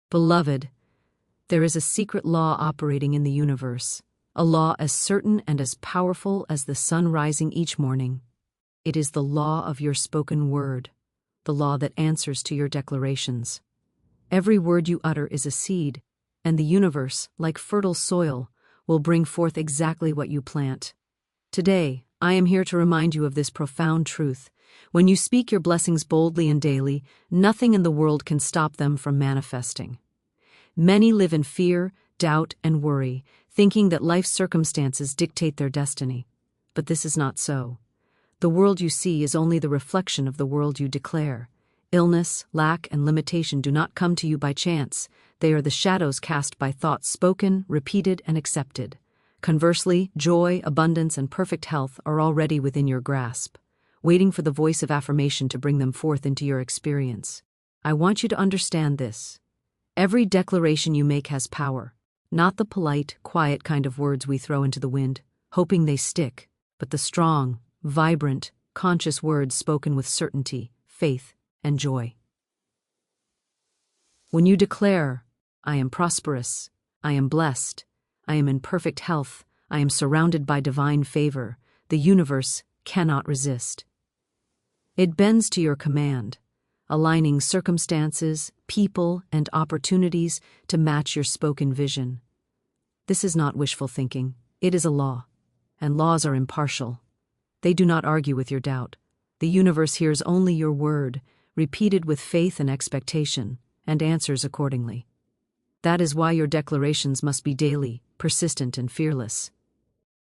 Beloved, there is a secret law operating in the universe, a law as certain and as powerful as the sun rising each morning. It is the law of your spoken word, the law that answers to your declarations. Every word you utter is a seed, and the universe, like fertile soil, will bring forth exactly what you plant. Today, I am here to remind you of this profound truth. When you speak your blessings boldly and daily, nothing in the world can stop them from manifesting. Many live in fear, doubt, and worry, thinking that life's circumstances dictate their destiny. But this is not so. The world you see is only the reflection of the world you declare. Illness, lack, and limitation do not come to you by chance. They are the shadows cast by thoughts spoken, repeated, and accepted. Conversely, joy, abundance, and perfect health are already within your grasp, waiting for the voice of affirmation to bring them forth into your experience. I want you to understand this. Every declaration you make has power, not the polite, quiet kind of words we throw into the wind, hoping they stick, but the strong, vibrant, conscious words spoken with certainty, faith, and joy. When you declare, I am prosperous, I am blessed, I am in perfect health, I am surrounded by divine favor, the universe cannot resist. It bends to your command, aligning circumstances, people, and opportunities to match your spoken vision. This is not wishful thinking, it is a law, and laws are impartial. They do not argue with your doubt. The universe hears only your word, repeated with faith and expectation, and answers accordingly. That is why your declarations must be daily, persistent, and fearless.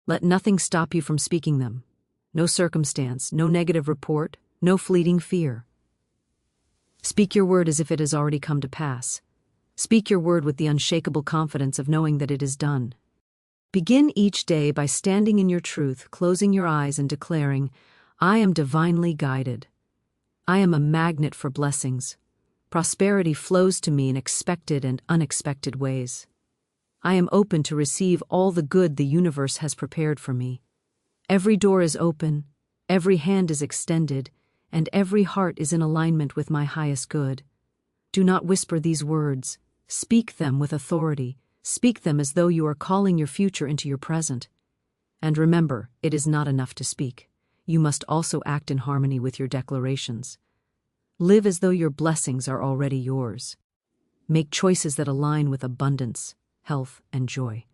Let nothing stop you from speaking them. No circumstance, no negative report, no fleeting fear. Speak your word as if it has already come to pass. Speak your word with the unshakable confidence of knowing that it is done. Begin each day by standing in your truth, closing your eyes and declaring, I am divinely guided. I am a magnet for blessings. Prosperity flows to me in expected and unexpected ways. I am open to receive all the good the universe has prepared for me. Every door is open, every hand is extended, and every heart is in alignment with my highest good. Do not whisper these words. Speak them with authority. Speak them as though you are calling your future into your present. And remember, it is not enough to speak. You must also act in harmony with your declarations. Live as though your blessings are already yours. Make choices that align with abundance, health, and joy.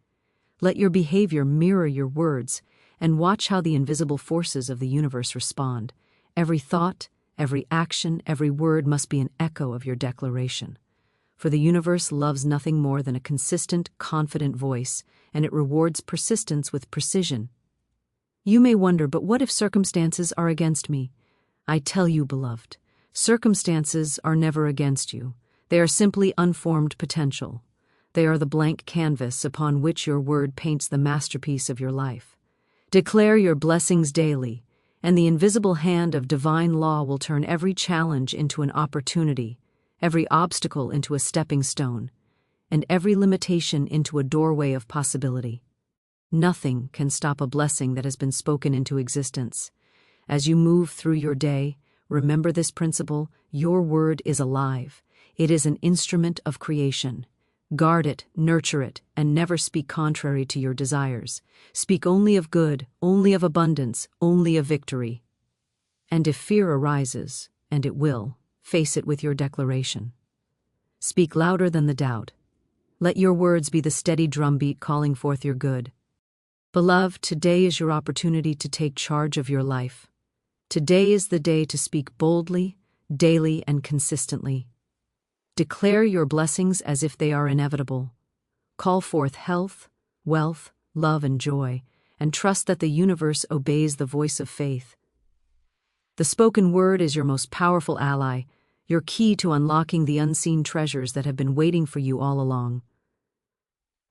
Let your behavior mirror your words, and watch how the invisible forces of the universe respond. Every thought, every action, every word must be an echo of your declaration. For the universe loves nothing more than a consistent, confident voice, and it rewards persistence with precision. You may wonder, but what if circumstances are against me? I tell you, beloved, circumstances are never against you. They are simply unformed potential. They are the blank canvas upon which your word paints the masterpiece of your life. Declare your blessings daily, and the invisible hand of divine law will turn every challenge into an opportunity, every obstacle into a stepping stone, and every limitation into a doorway of possibility. Nothing can stop a blessing that has been spoken into existence. As you move through your day, remember this principle: your word is alive. It is an instrument of creation. Guard it, nurture it, and never speak contrary to your desires. Speak only of good, only of abundance, only of victory. And if fear arises, and it will, face it with your declaration. Speak louder than the doubt. Let your words be the steady drumbeat calling forth your good. Beloved, today is your opportunity to take charge of your life. Today is the day to speak boldly, daily, and consistently. Declare your blessings as if they are inevitable. Call forth health, wealth, love, and joy, and trust that the universe obeys the voice of faith. The spoken word is your most powerful ally, your key to unlocking the unseen treasures that have been waiting for you all along.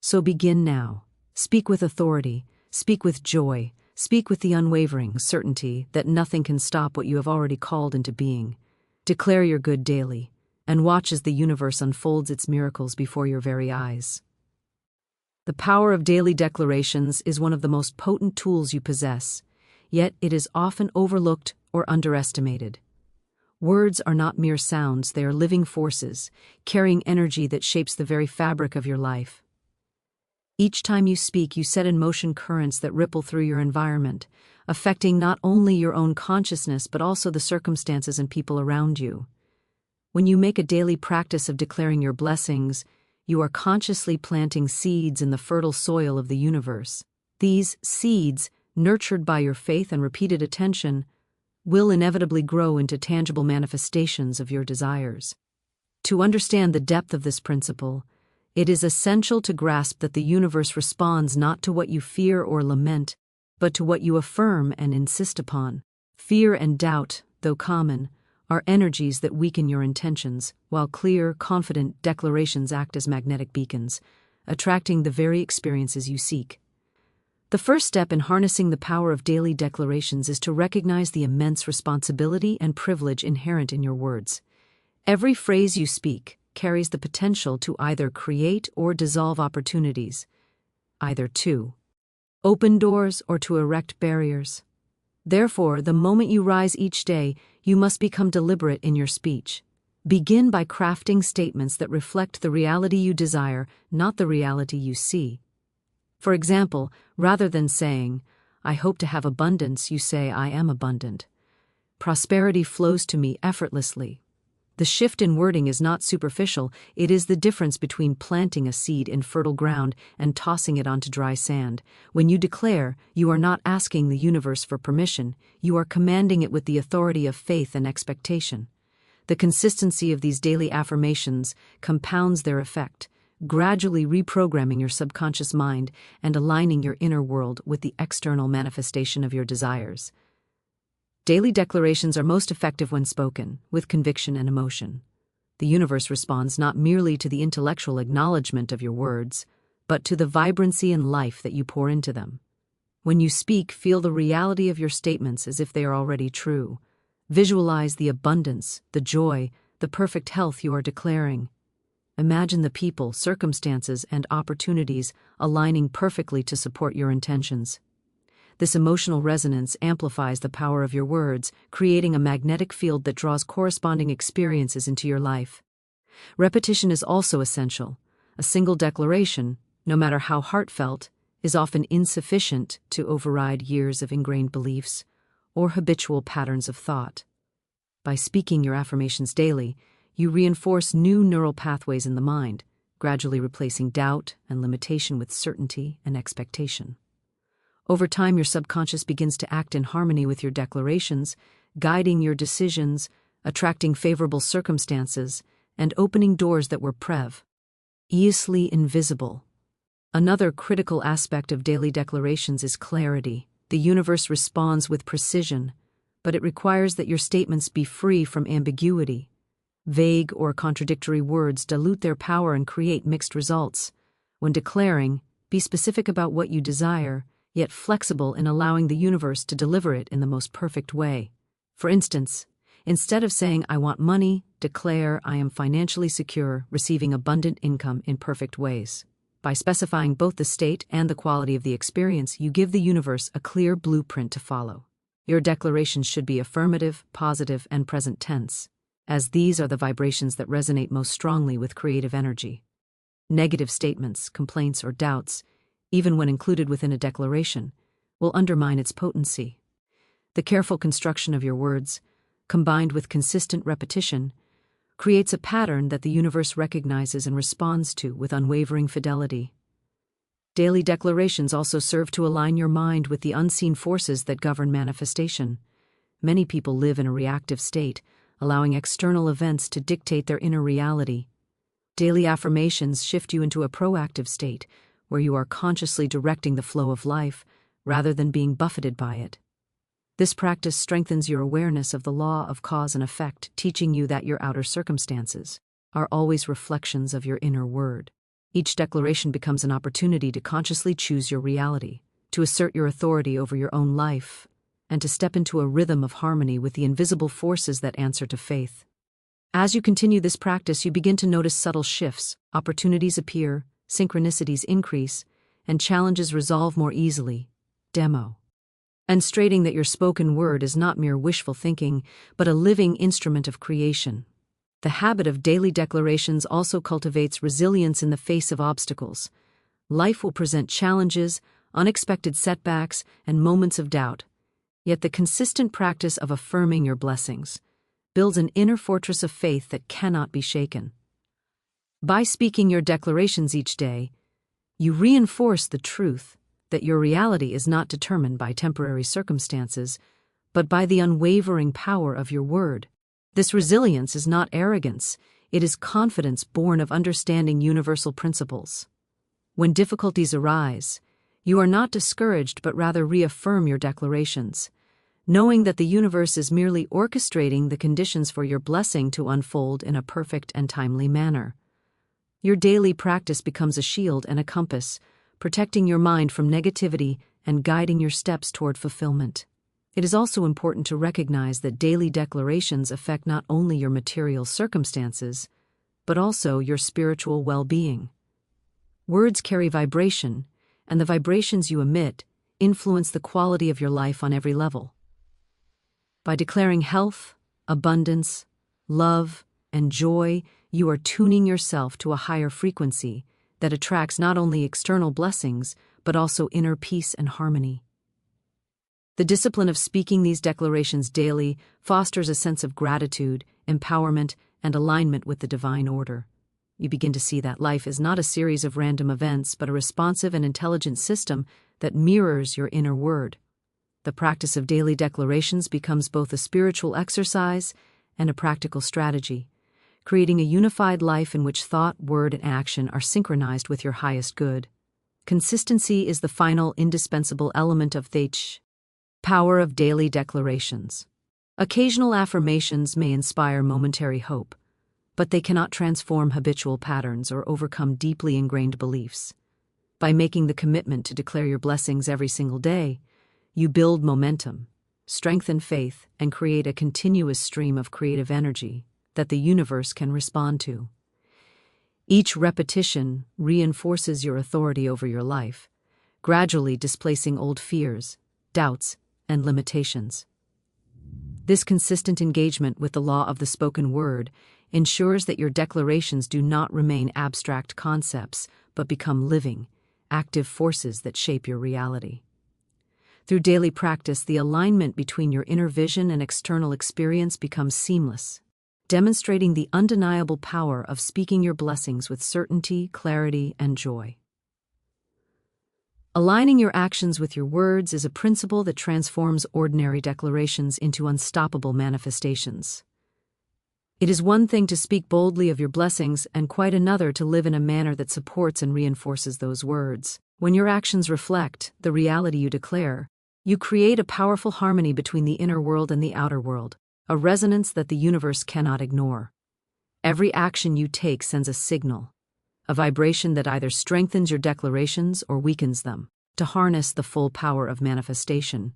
So begin now. Speak with authority, speak with joy, speak with the unwavering certainty that nothing can stop what you have already called into being. Declare your good daily, and watch as the universe unfolds its miracles before your very eyes. The power of daily declarations is one of the most potent tools you possess, yet it is often overlooked or underestimated. Words are not mere sounds, they are living forces, carrying energy that shapes the very fabric of your life. Each time you speak, you set in motion currents that ripple through your environment, affecting not only your own consciousness but also the circumstances and people around you. When you make a daily practice of declaring your blessings, you are consciously planting seeds in the fertile soil of the universe. These seeds, nurtured by your faith and repeated attention, will inevitably grow into tangible manifestations of your desires. To understand the depth of this principle, it is essential to grasp that the universe responds not to what you fear or lament, but to what you affirm and insist upon. Fear and doubt, though common, are energies that weaken your intentions, while clear, confident declarations act as magnetic beacons, attracting the very experiences you seek. The first step in harnessing the power of daily declarations is to recognize the immense responsibility and privilege inherent in your words. Every phrase you speak carries the potential to either create or dissolve opportunities, either to open doors or to erect barriers. Therefore, the moment you rise each day, you must become deliberate in your speech. Begin by crafting statements that reflect the reality you desire, not the reality you see. For example, rather than saying, "I hope to have abundance," you say, "I am abundant. Prosperity flows to me effortlessly." The shift in wording is not superficial, it is the difference between planting a seed in fertile ground and tossing it onto dry sand. When you declare, you are not asking the universe for permission, you are commanding it with the authority of faith and expectation. The consistency of these daily affirmations compounds their effect, gradually reprogramming your subconscious mind and aligning your inner world with the external manifestation of your desires. Daily declarations are most effective when spoken, with conviction and emotion. The universe responds not merely to the intellectual acknowledgement of your words, but to the vibrancy and life that you pour into them. When you speak, feel the reality of your statements as if they are already true. Visualize the abundance, the joy, the perfect health you are declaring. Imagine the people, circumstances, and opportunities aligning perfectly to support your intentions. This emotional resonance amplifies the power of your words, creating a magnetic field that draws corresponding experiences into your life. Repetition is also essential. A single declaration, no matter how heartfelt, is often insufficient to override years of ingrained beliefs or habitual patterns of thought. By speaking your affirmations daily, you reinforce new neural pathways in the mind, gradually replacing doubt and limitation with certainty and expectation. Over time, your subconscious begins to act in harmony with your declarations, guiding your decisions, attracting favorable circumstances, and opening doors that were previously invisible. Another critical aspect of daily declarations is clarity. The universe responds with precision, but it requires that your statements be free from ambiguity. Vague or contradictory words dilute their power and create mixed results. When declaring, be specific about what you desire, yet flexible in allowing the universe to deliver it in the most perfect way. For instance, instead of saying, "I want money," declare, "I am financially secure, receiving abundant income in perfect ways." By specifying both the state and the quality of the experience, you give the universe a clear blueprint to follow. Your declarations should be affirmative, positive, and present tense, as these are the vibrations that resonate most strongly with creative energy. Negative statements, complaints, or doubts, even when included within a declaration, will undermine its potency. The careful construction of your words, combined with consistent repetition, creates a pattern that the universe recognizes and responds to with unwavering fidelity. Daily declarations also serve to align your mind with the unseen forces that govern manifestation. Many people live in a reactive state, allowing external events to dictate their inner reality. Daily affirmations shift you into a proactive state, where you are consciously directing the flow of life, rather than being buffeted by it. This practice strengthens your awareness of the law of cause and effect, teaching you that your outer circumstances are always reflections of your inner word. Each declaration becomes an opportunity to consciously choose your reality, to assert your authority over your own life, and to step into a rhythm of harmony with the invisible forces that answer to faith. As you continue this practice, you begin to notice subtle shifts. Opportunities appear, synchronicities increase, and challenges resolve more easily. Demo. and stating that your spoken word is not mere wishful thinking, but a living instrument of creation. The habit of daily declarations also cultivates resilience in the face of obstacles. Life will present challenges, unexpected setbacks, and moments of doubt. Yet the consistent practice of affirming your blessings builds an inner fortress of faith that cannot be shaken. By speaking your declarations each day, you reinforce the truth that your reality is not determined by temporary circumstances, but by the unwavering power of your word. This resilience is not arrogance, it is confidence born of understanding universal principles. When difficulties arise, you are not discouraged but rather reaffirm your declarations, knowing that the universe is merely orchestrating the conditions for your blessing to unfold in a perfect and timely manner. Your daily practice becomes a shield and a compass, protecting your mind from negativity and guiding your steps toward fulfillment. It is also important to recognize that daily declarations affect not only your material circumstances, but also your spiritual well-being. Words carry vibration, and the vibrations you emit influence the quality of your life on every level. By declaring health, abundance, love, and joy, you are tuning yourself to a higher frequency that attracts not only external blessings, but also inner peace and harmony. The discipline of speaking these declarations daily fosters a sense of gratitude, empowerment, and alignment with the divine order. You begin to see that life is not a series of random events, but a responsive and intelligent system that mirrors your inner word. The practice of daily declarations becomes both a spiritual exercise and a practical strategy, creating a unified life in which thought, word, and action are synchronized with your highest good. Consistency is the final indispensable element of the power of daily declarations. Occasional affirmations may inspire momentary hope, but they cannot transform habitual patterns or overcome deeply ingrained beliefs. By making the commitment to declare your blessings every single day, you build momentum, strengthen faith, and create a continuous stream of creative energy that the universe can respond to. Each repetition reinforces your authority over your life, gradually displacing old fears, doubts, and limitations. This consistent engagement with the law of the spoken word ensures that your declarations do not remain abstract concepts, but become living, active forces that shape your reality. Through daily practice, the alignment between your inner vision and external experience becomes seamless, demonstrating the undeniable power of speaking your blessings with certainty, clarity, and joy. Aligning your actions with your words is a principle that transforms ordinary declarations into unstoppable manifestations. It is one thing to speak boldly of your blessings and quite another to live in a manner that supports and reinforces those words. When your actions reflect the reality you declare, you create a powerful harmony between the inner world and the outer world, a resonance that the universe cannot ignore. Every action you take sends a signal, a vibration that either strengthens your declarations or weakens them. To harness the full power of manifestation,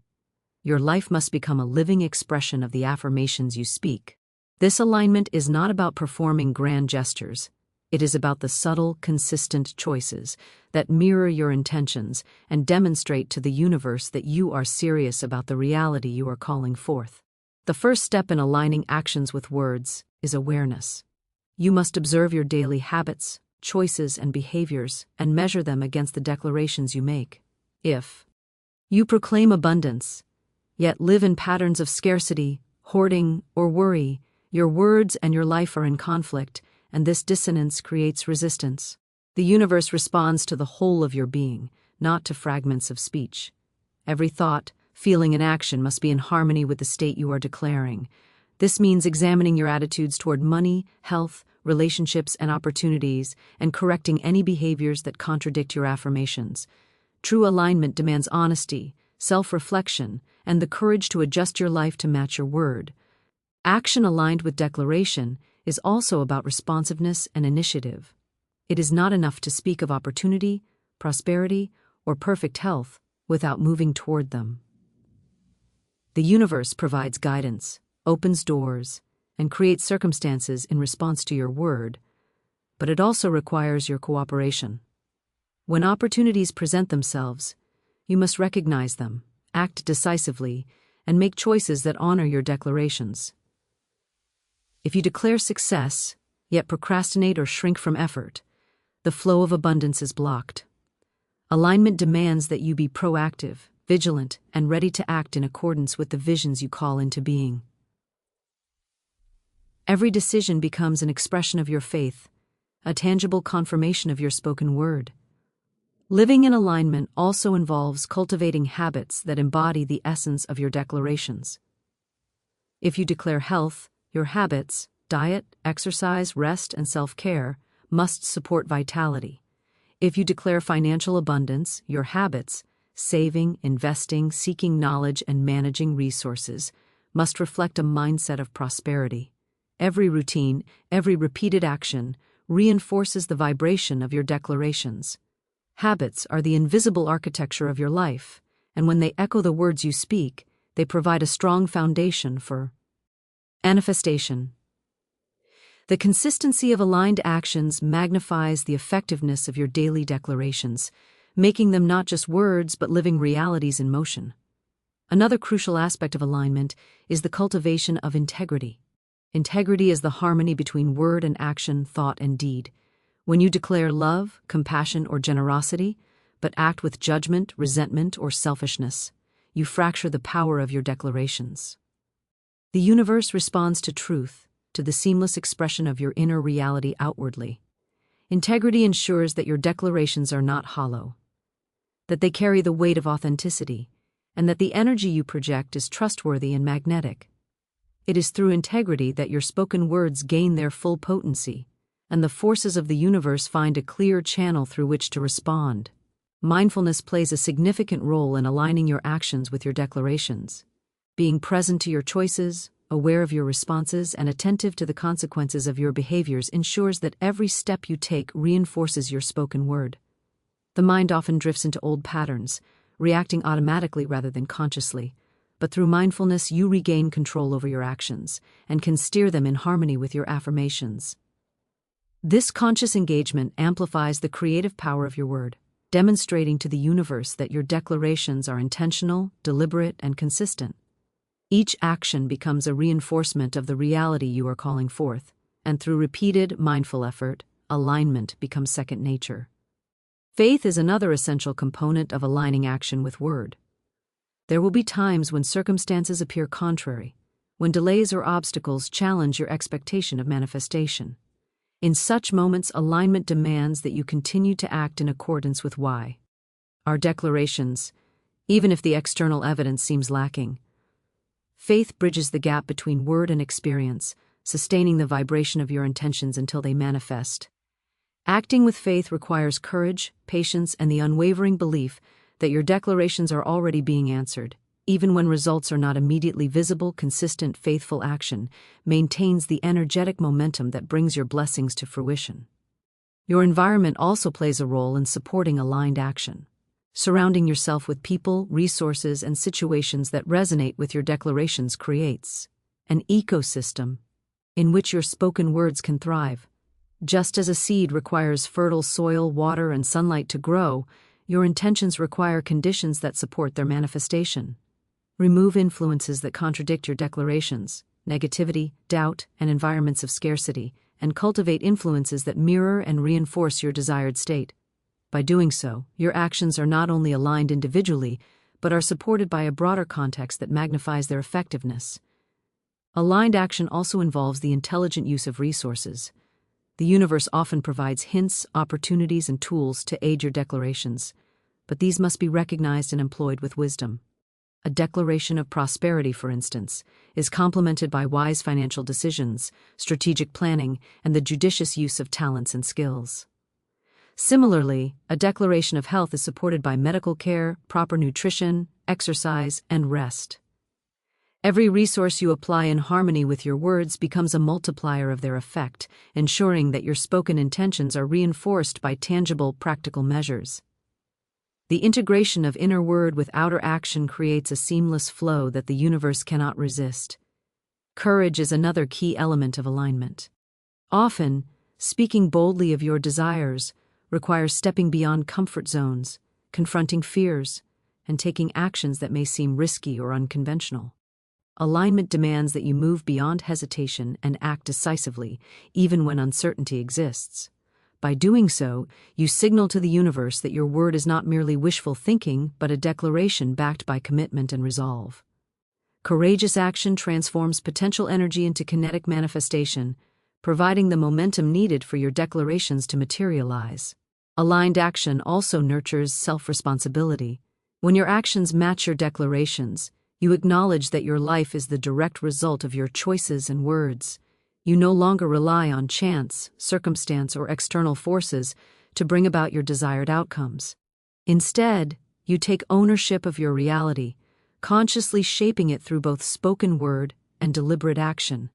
your life must become a living expression of the affirmations you speak. This alignment is not about performing grand gestures. It is about the subtle, consistent choices that mirror your intentions and demonstrate to the universe that you are serious about the reality you are calling forth. The first step in aligning actions with words is awareness. You must observe your daily habits, choices, and behaviors and measure them against the declarations you make. If you proclaim abundance, yet live in patterns of scarcity, hoarding, or worry, your words and your life are in conflict, and this dissonance creates resistance. The universe responds to the whole of your being, not to fragments of speech. Every thought, feeling, and action must be in harmony with the state you are declaring. This means examining your attitudes toward money, health, relationships, and opportunities, and correcting any behaviors that contradict your affirmations. True alignment demands honesty, self-reflection, and the courage to adjust your life to match your word. Action aligned with declaration is also about responsiveness and initiative. It is not enough to speak of opportunity, prosperity, or perfect health without moving toward them. The universe provides guidance, opens doors, and creates circumstances in response to your word, but it also requires your cooperation. When opportunities present themselves, you must recognize them, act decisively, and make choices that honor your declarations. If you declare success, yet procrastinate or shrink from effort, the flow of abundance is blocked. Alignment demands that you be proactive, vigilant, and ready to act in accordance with the visions you call into being. Every decision becomes an expression of your faith, a tangible confirmation of your spoken word. Living in alignment also involves cultivating habits that embody the essence of your declarations. If you declare health, your habits, diet, exercise, rest, and self-care, must support vitality. If you declare financial abundance, your habits, saving, investing, seeking knowledge, and managing resources, must reflect a mindset of prosperity. Every routine, every repeated action, reinforces the vibration of your declarations. Habits are the invisible architecture of your life, and when they echo the words you speak, they provide a strong foundation for manifestation. The consistency of aligned actions magnifies the effectiveness of your daily declarations, making them not just words but living realities in motion. Another crucial aspect of alignment is the cultivation of integrity. Integrity is the harmony between word and action, thought and deed. When you declare love, compassion, or generosity, but act with judgment, resentment, or selfishness, you fracture the power of your declarations. The universe responds to truth, to the seamless expression of your inner reality outwardly. Integrity ensures that your declarations are not hollow, that they carry the weight of authenticity, and that the energy you project is trustworthy and magnetic. It is through integrity that your spoken words gain their full potency, and the forces of the universe find a clear channel through which to respond. Mindfulness plays a significant role in aligning your actions with your declarations. Being present to your choices, aware of your responses, and attentive to the consequences of your behaviors ensures that every step you take reinforces your spoken word. The mind often drifts into old patterns, reacting automatically rather than consciously, but through mindfulness you regain control over your actions and can steer them in harmony with your affirmations. This conscious engagement amplifies the creative power of your word, demonstrating to the universe that your declarations are intentional, deliberate, and consistent. Each action becomes a reinforcement of the reality you are calling forth, and through repeated, mindful effort, alignment becomes second nature. Faith is another essential component of aligning action with word. There will be times when circumstances appear contrary, when delays or obstacles challenge your expectation of manifestation. In such moments, alignment demands that you continue to act in accordance with why. Our declarations, even if the external evidence seems lacking. Faith bridges the gap between word and experience, sustaining the vibration of your intentions until they manifest. Acting with faith requires courage, patience, and the unwavering belief that your declarations are already being answered. Even when results are not immediately visible, consistent, faithful action maintains the energetic momentum that brings your blessings to fruition. Your environment also plays a role in supporting aligned action. Surrounding yourself with people, resources, and situations that resonate with your declarations creates an ecosystem in which your spoken words can thrive. Just as a seed requires fertile soil, water, and sunlight to grow, your intentions require conditions that support their manifestation. Remove influences that contradict your declarations, negativity, doubt, and environments of scarcity, and cultivate influences that mirror and reinforce your desired state. By doing so, your actions are not only aligned individually, but are supported by a broader context that magnifies their effectiveness. Aligned action also involves the intelligent use of resources. The universe often provides hints, opportunities, and tools to aid your declarations, but these must be recognized and employed with wisdom. A declaration of prosperity, for instance, is complemented by wise financial decisions, strategic planning, and the judicious use of talents and skills. Similarly, a declaration of health is supported by medical care, proper nutrition, exercise, and rest. Every resource you apply in harmony with your words becomes a multiplier of their effect, ensuring that your spoken intentions are reinforced by tangible, practical measures. The integration of inner word with outer action creates a seamless flow that the universe cannot resist. Courage is another key element of alignment. Often, speaking boldly of your desires requires stepping beyond comfort zones, confronting fears, and taking actions that may seem risky or unconventional. Alignment demands that you move beyond hesitation and act decisively, even when uncertainty exists. By doing so, you signal to the universe that your word is not merely wishful thinking, but a declaration backed by commitment and resolve. Courageous action transforms potential energy into kinetic manifestation, providing the momentum needed for your declarations to materialize. Aligned action also nurtures self-responsibility. When your actions match your declarations, you acknowledge that your life is the direct result of your choices and words. You no longer rely on chance, circumstance, or external forces to bring about your desired outcomes. Instead, you take ownership of your reality, consciously shaping it through both spoken word and deliberate action.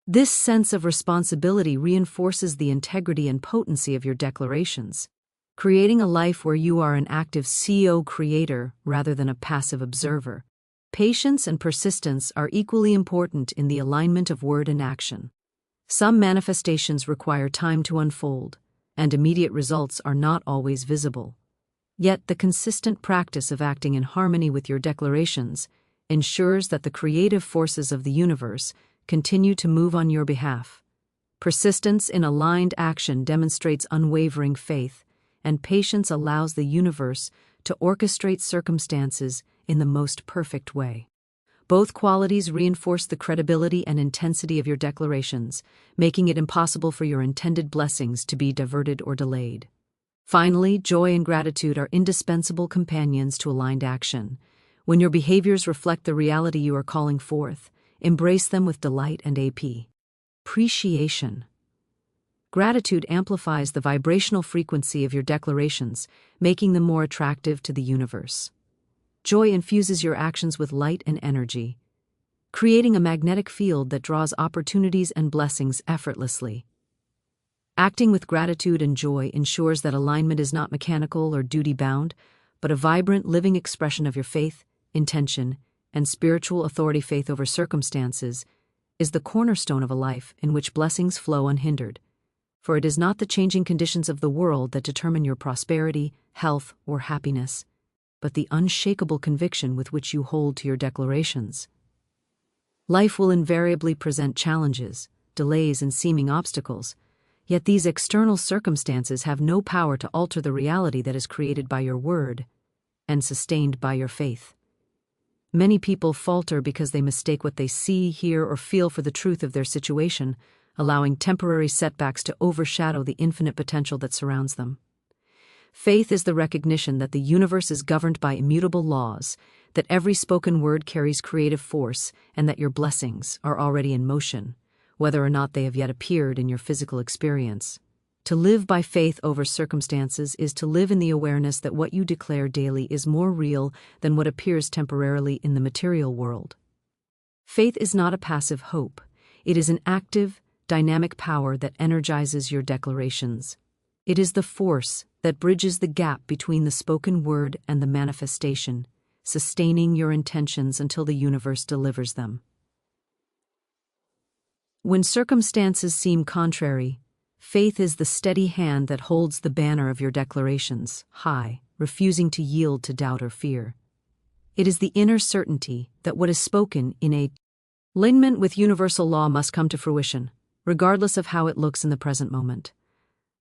This sense of responsibility reinforces the integrity and potency of your declarations, creating a life where you are an active co-creator rather than a passive observer. Patience and persistence are equally important in the alignment of word and action. Some manifestations require time to unfold, and immediate results are not always visible. Yet the consistent practice of acting in harmony with your declarations ensures that the creative forces of the universe continue to move on your behalf. Persistence in aligned action demonstrates unwavering faith, and patience allows the universe to orchestrate circumstances in the most perfect way. Both qualities reinforce the credibility and intensity of your declarations, making it impossible for your intended blessings to be diverted or delayed. Finally, joy and gratitude are indispensable companions to aligned action. When your behaviors reflect the reality you are calling forth, embrace them with delight and appreciation. Gratitude amplifies the vibrational frequency of your declarations, making them more attractive to the universe. Joy infuses your actions with light and energy, creating a magnetic field that draws opportunities and blessings effortlessly. Acting with gratitude and joy ensures that alignment is not mechanical or duty-bound, but a vibrant, living expression of your faith, intention, and spiritual authority. Faith over circumstances is the cornerstone of a life in which blessings flow unhindered, for it is not the changing conditions of the world that determine your prosperity, health, or happiness, but the unshakable conviction with which you hold to your declarations. Life will invariably present challenges, delays, and seeming obstacles, yet these external circumstances have no power to alter the reality that is created by your word and sustained by your faith. Many people falter because they mistake what they see, hear, or feel for the truth of their situation, allowing temporary setbacks to overshadow the infinite potential that surrounds them. Faith is the recognition that the universe is governed by immutable laws, that every spoken word carries creative force, and that your blessings are already in motion, whether or not they have yet appeared in your physical experience. To live by faith over circumstances is to live in the awareness that what you declare daily is more real than what appears temporarily in the material world. Faith is not a passive hope. It is an active, dynamic power that energizes your declarations. It is the force that bridges the gap between the spoken word and the manifestation, sustaining your intentions until the universe delivers them. When circumstances seem contrary, faith is the steady hand that holds the banner of your declarations high, refusing to yield to doubt or fear. It is the inner certainty that what is spoken in alignment with universal law must come to fruition, regardless of how it looks in the present moment.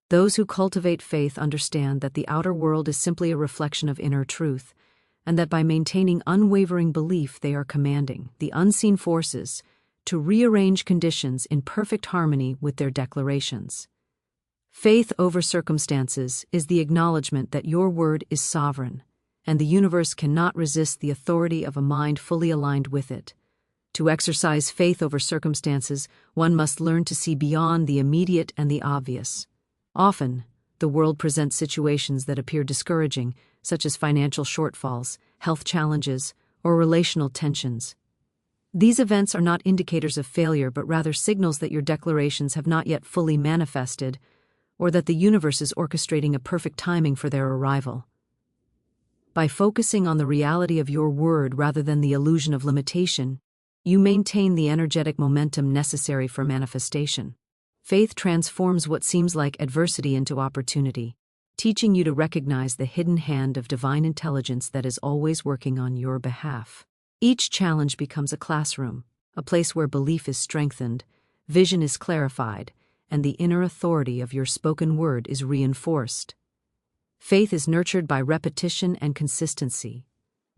Those who cultivate faith understand that the outer world is simply a reflection of inner truth, and that by maintaining unwavering belief they are commanding the unseen forces to rearrange conditions in perfect harmony with their declarations. Faith over circumstances is the acknowledgement that your word is sovereign, and the universe cannot resist the authority of a mind fully aligned with it. To exercise faith over circumstances, one must learn to see beyond the immediate and the obvious. Often, the world presents situations that appear discouraging, such as financial shortfalls, health challenges, or relational tensions. These events are not indicators of failure, but rather signals that your declarations have not yet fully manifested, or that the universe is orchestrating a perfect timing for their arrival. By focusing on the reality of your word rather than the illusion of limitation, you maintain the energetic momentum necessary for manifestation. Faith transforms what seems like adversity into opportunity, teaching you to recognize the hidden hand of divine intelligence that is always working on your behalf. Each challenge becomes a classroom, a place where belief is strengthened, vision is clarified, and the inner authority of your spoken word is reinforced. Faith is nurtured by repetition and consistency.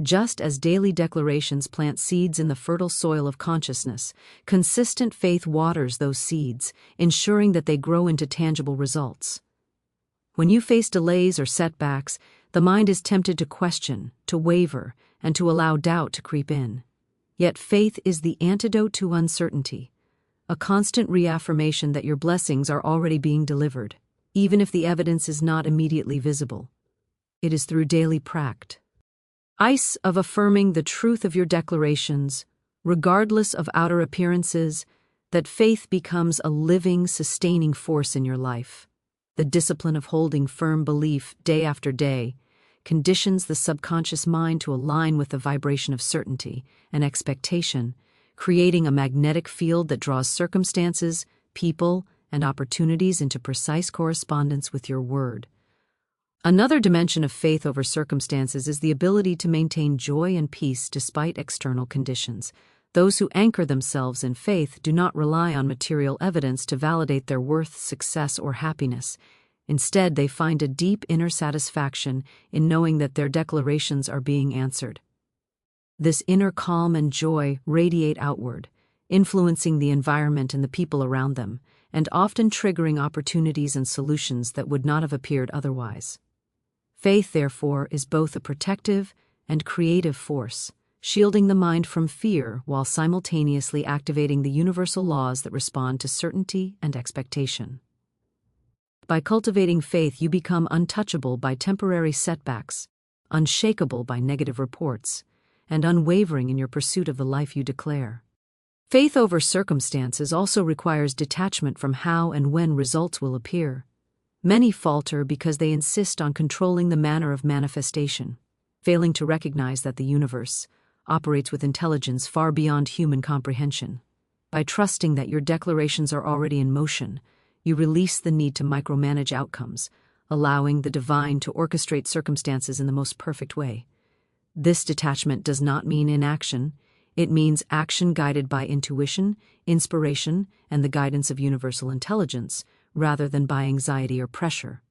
Just as daily declarations plant seeds in the fertile soil of consciousness, consistent faith waters those seeds, ensuring that they grow into tangible results. When you face delays or setbacks, the mind is tempted to question, to waver, and to allow doubt to creep in. Yet faith is the antidote to uncertainty, a constant reaffirmation that your blessings are already being delivered, even if the evidence is not immediately visible. It is through daily practice of affirming the truth of your declarations, regardless of outer appearances, that faith becomes a living, sustaining force in your life. The discipline of holding firm belief day after day conditions the subconscious mind to align with the vibration of certainty and expectation, creating a magnetic field that draws circumstances, people, and opportunities into precise correspondence with your word. Another dimension of faith over circumstances is the ability to maintain joy and peace despite external conditions. Those who anchor themselves in faith do not rely on material evidence to validate their worth, success, or happiness. Instead, they find a deep inner satisfaction in knowing that their declarations are being answered. This inner calm and joy radiate outward, influencing the environment and the people around them, and often triggering opportunities and solutions that would not have appeared otherwise. Faith, therefore, is both a protective and creative force, shielding the mind from fear while simultaneously activating the universal laws that respond to certainty and expectation. By cultivating faith, you become untouchable by temporary setbacks, unshakable by negative reports, and unwavering in your pursuit of the life you declare. Faith over circumstances also requires detachment from how and when results will appear. Many falter because they insist on controlling the manner of manifestation, failing to recognize that the universe operates with intelligence far beyond human comprehension. By trusting that your declarations are already in motion, you release the need to micromanage outcomes, allowing the divine to orchestrate circumstances in the most perfect way. This detachment does not mean inaction. It means action guided by intuition, inspiration, and the guidance of universal intelligence, rather than by anxiety or pressure.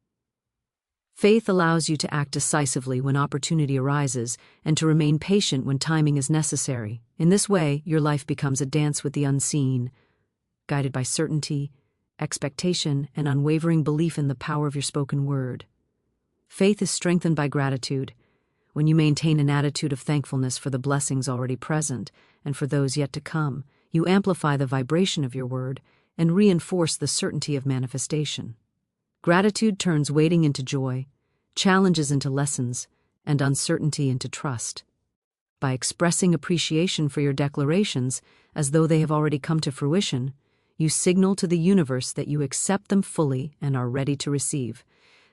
Faith allows you to act decisively when opportunity arises and to remain patient when timing is necessary. In this way, your life becomes a dance with the unseen, guided by certainty, expectation, and unwavering belief in the power of your spoken word. Faith is strengthened by gratitude. When you maintain an attitude of thankfulness for the blessings already present and for those yet to come, you amplify the vibration of your word and reinforce the certainty of manifestation. Gratitude turns waiting into joy, challenges into lessons, and uncertainty into trust. By expressing appreciation for your declarations as though they have already come to fruition, you signal to the universe that you accept them fully and are ready to receive.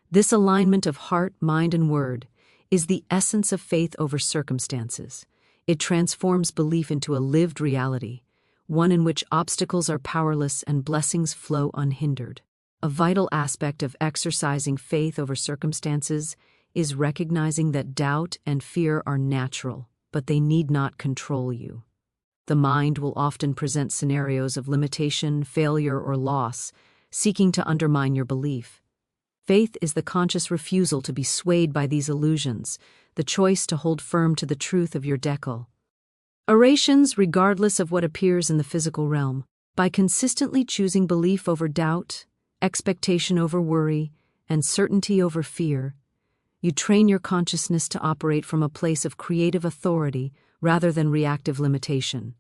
This alignment of heart, mind, and word is the essence of faith over circumstances. It transforms belief into a lived reality, one in which obstacles are powerless and blessings flow unhindered. A vital aspect of exercising faith over circumstances is recognizing that doubt and fear are natural, but they need not control you. The mind will often present scenarios of limitation, failure, or loss, seeking to undermine your belief. Faith is the conscious refusal to be swayed by these illusions, the choice to hold firm to the truth of your declarations, regardless of what appears in the physical realm. By consistently choosing belief over doubt, expectation over worry, and certainty over fear, you train your consciousness to operate from a place of creative authority rather than reactive limitation.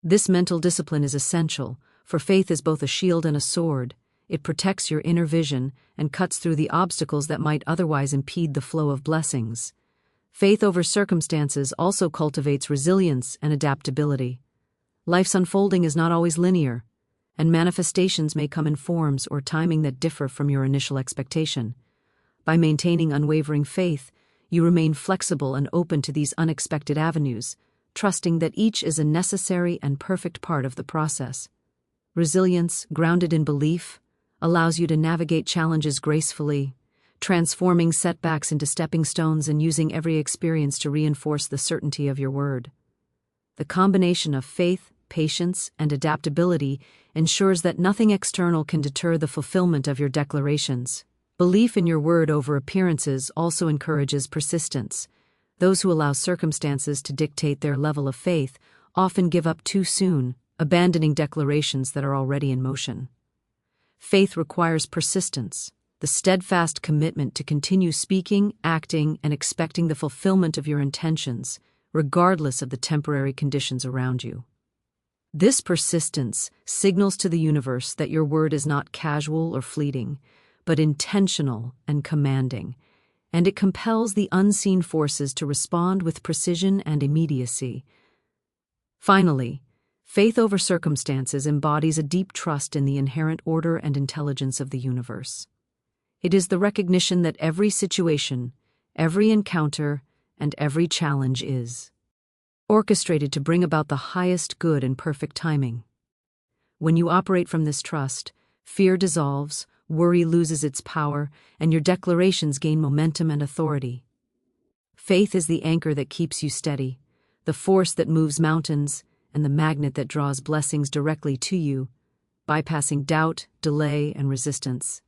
This mental discipline is essential, for faith is both a shield and a sword. It protects your inner vision and cuts through the obstacles that might otherwise impede the flow of blessings. Faith over circumstances also cultivates resilience and adaptability. Life's unfolding is not always linear, and manifestations may come in forms or timing that differ from your initial expectation. By maintaining unwavering faith, you remain flexible and open to these unexpected avenues, trusting that each is a necessary and perfect part of the process. Resilience, grounded in belief, allows you to navigate challenges gracefully, transforming setbacks into stepping stones and using every experience to reinforce the certainty of your word. The combination of faith, patience, and adaptability ensures that nothing external can deter the fulfillment of your declarations. Belief in your word over appearances also encourages persistence. Those who allow circumstances to dictate their level of faith often give up too soon, abandoning declarations that are already in motion. Faith requires persistence, the steadfast commitment to continue speaking, acting, and expecting the fulfillment of your intentions, regardless of the temporary conditions around you. This persistence signals to the universe that your word is not casual or fleeting, but intentional and commanding, and it compels the unseen forces to respond with precision and immediacy. Finally, faith over circumstances embodies a deep trust in the inherent order and intelligence of the universe. It is the recognition that every situation, every encounter, and every challenge is orchestrated to bring about the highest good and perfect timing. When you operate from this trust, fear dissolves, worry loses its power, and your declarations gain momentum and authority. Faith is the anchor that keeps you steady, the force that moves mountains, and the magnet that draws blessings directly to you, bypassing doubt, delay, and resistance.